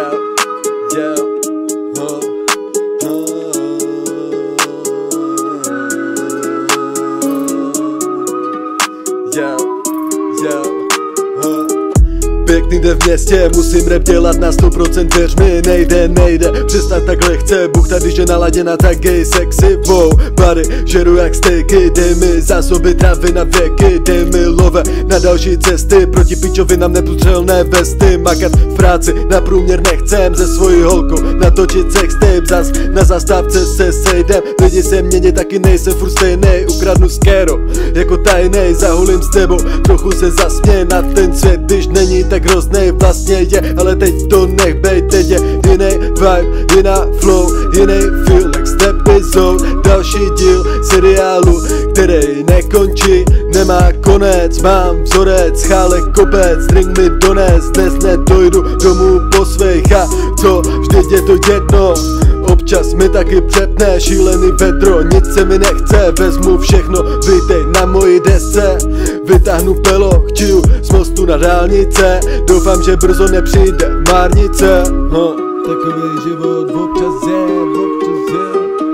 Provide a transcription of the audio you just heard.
yeah, yeah, yeah, yeah, Pěkný den v městě, musím rap dělat na 100%, věř mi, nejde přestat tak lehce, buchta, když je naladěna tak gay, sexy, wow, body, žeru jak stejky, dej mi zásoby trávy na věky, dej mi love na další cesty, proti pičovinám nepotřelné vesty, makat v práci, na průměr nechcem, se svojí holkou natočit sextape, zas na zastávce se sejdem, lidi se mění, taky nejsem furt stejnej, ukradnu skéro, jako tajnej, zahulím s tebou, trochu se zasměj na ten svět, když není tak hroznej, vlastně je, ale teď to nech bej, teď je jiný vibe, jiná flow, jiný feel, next episode, další díl seriálu, který nekončí, nemá konec, mám vzorec, chálek kopec, drink mi dones, dnes nedojdu domů po svých a co, vždyť je to jedno, občas mi taky přepne šílený vedro, nic se mi nechce, vezmu všechno, vítej na mojí desce, vytáhnu pelo, chčiju z mostu na dálnice, doufám, že brzo nepřijde márnice, takový život občas je,